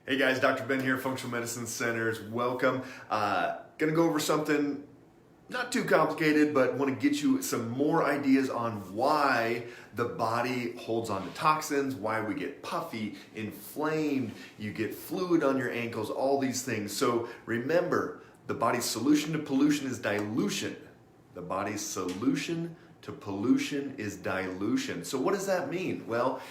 Hey guys, Dr. Ben here, Functional Medicine Centers. Welcome. Gonna go over something not too complicated, but want to get you some more ideas on why the body holds on to toxins, why we get puffy, inflamed, you get fluid on your ankles, all these things. So remember, the body's solution to pollution is dilution. The body's solution to pollution is dilution. So what does that mean? Well,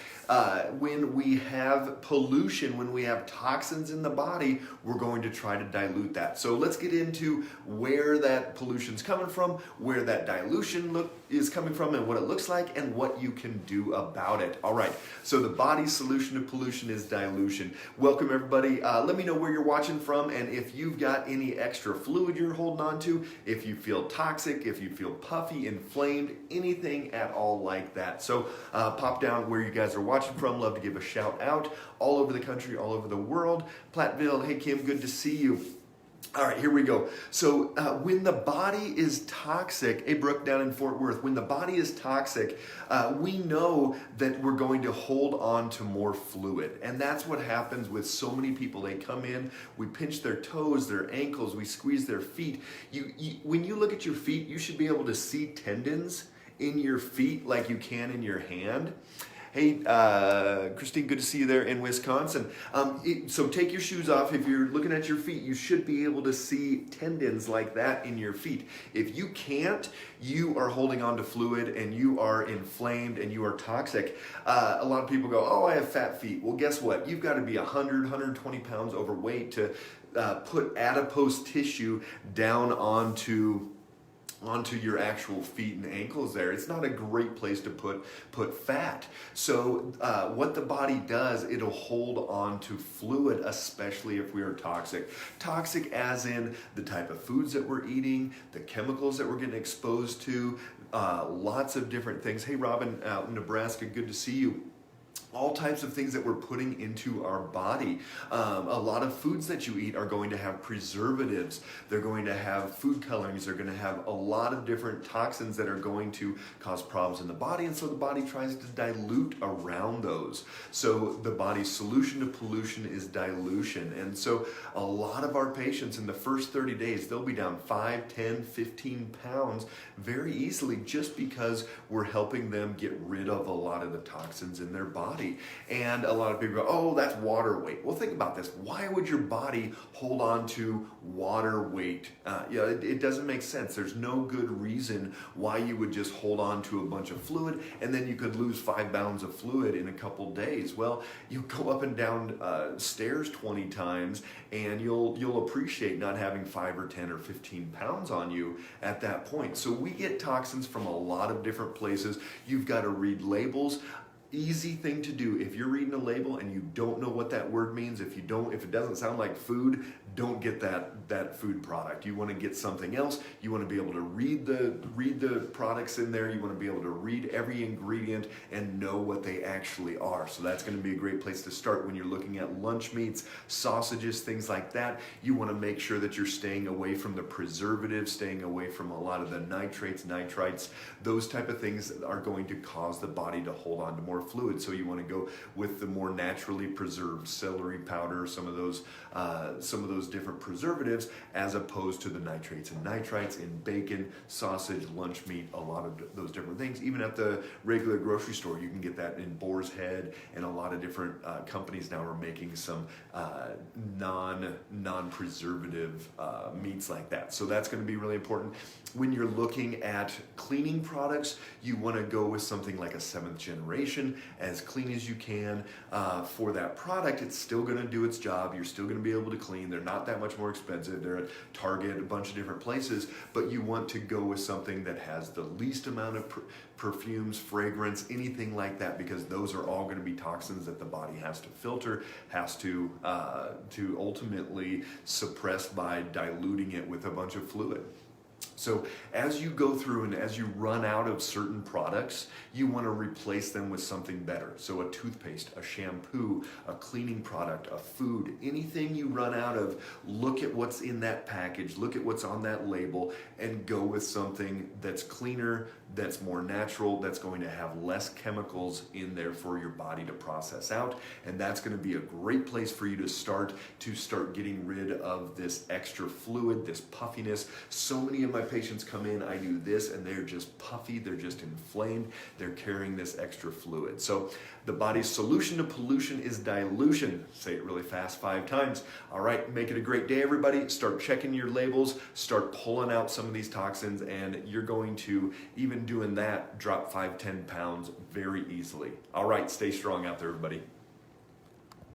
when we have pollution, when we have toxins in the body, we're going to try to dilute that. So let's get into where that pollution's coming from, where that dilution is coming from, and what it looks like, and what you can do about it. All right, so the body's solution to pollution is dilution. Welcome everybody. Let me know where you're watching from, and if you've got any extra fluid you're holding on to, if you feel toxic, if you feel puffy, inflamed, anything at all like that. So pop down where you guys are watching from. Love to give a shout out all over the country, all over the world. Platteville, hey Kim, good to see you. All right, here we go. So when the body is toxic, hey Brooke down in Fort Worth, when the body is toxic, we know that we're going to hold on to more fluid. And that's what happens with so many people. They come in, we pinch their toes, their ankles, we squeeze their feet. When you look at your feet, you should be able to see tendons in your feet like you can in your hand. Hey, Christine, good to see you there in Wisconsin. So take your shoes off. If you're looking at your feet, you should be able to see tendons like that in your feet. If you can't, you are holding on to fluid and you are inflamed and you are toxic. A lot of people go, oh, I have fat feet. Well, guess what? You've got to be 100, 120 pounds overweight to put adipose tissue down onto your actual feet and ankles there. It's not a great place to put fat. So what the body does, it'll hold on to fluid, especially if we are toxic. Toxic as in the type of foods that we're eating, the chemicals that we're getting exposed to, lots of different things. Hey Robin out in Nebraska, good to see you. All types of things that we're putting into our body. A lot of foods that you eat are going to have preservatives. They're going to have food colorings. They're going to have a lot of different toxins that are going to cause problems in the body. And so the body tries to dilute around those. So the body's solution to pollution is dilution. And so a lot of our patients in the first 30 days, they'll be down 5, 10, 15 pounds very easily just because we're helping them get rid of a lot of the toxins in their body. And a lot of people go, oh, that's water weight. Well, think about this. Why would your body hold on to water weight? It doesn't make sense. There's no good reason why you would just hold on to a bunch of fluid and then you could lose 5 pounds of fluid in a couple days. Well, you go up and down stairs 20 times and you'll appreciate not having 5 or 10 or 15 pounds on you at that point. So we get toxins from a lot of different places. You've got to read labels. Easy thing to do. If you're reading a label and you don't know what that word means, if it doesn't sound like food, don't get that food product. You want to get something else. You want to be able to read the products in there. You want to be able to read every ingredient and know what they actually are. So that's going to be a great place to start when you're looking at lunch meats, sausages, things like that. You want to make sure that you're staying away from the preservatives, staying away from a lot of the nitrates, nitrites. Those type of things are going to cause the body to hold on to more fluid. So you want to go with the more naturally preserved celery powder, some of those different preservatives, as opposed to the nitrates and nitrites in bacon, sausage, lunch meat, a lot of those different things. Even at the regular grocery store, you can get that in Boar's Head, and a lot of different companies now are making some non-preservative meats like that. So that's going to be really important. When you're looking at cleaning products, you want to go with something like a 7th generation, as clean as you can. For that product, it's still going to do its job. You're still going to be able to clean. They're not that much more expensive. They're at Target, a bunch of different places, but you want to go with something that has the least amount of perfumes, fragrance, anything like that, because those are all going to be toxins that the body has to filter, has to ultimately suppress by diluting it with a bunch of fluid. So as you go through and as you run out of certain products, you want to replace them with something better. So a toothpaste, a shampoo, a cleaning product, a food, anything you run out of, look at what's in that package, look at what's on that label, and go with something that's cleaner, that's more natural, that's going to have less chemicals in there for your body to process out. And that's going to be a great place for you to start getting rid of this extra fluid, this puffiness. So many of my patients come in, I do this, and they're just puffy, they're just inflamed, they're carrying this extra fluid. So the body's solution to pollution is dilution. Say it really fast 5 times. All right, make it a great day, everybody. Start checking your labels, start pulling out some of these toxins, and you're going to, even doing that, drop 5-10 pounds very easily. All right, stay strong out there, everybody.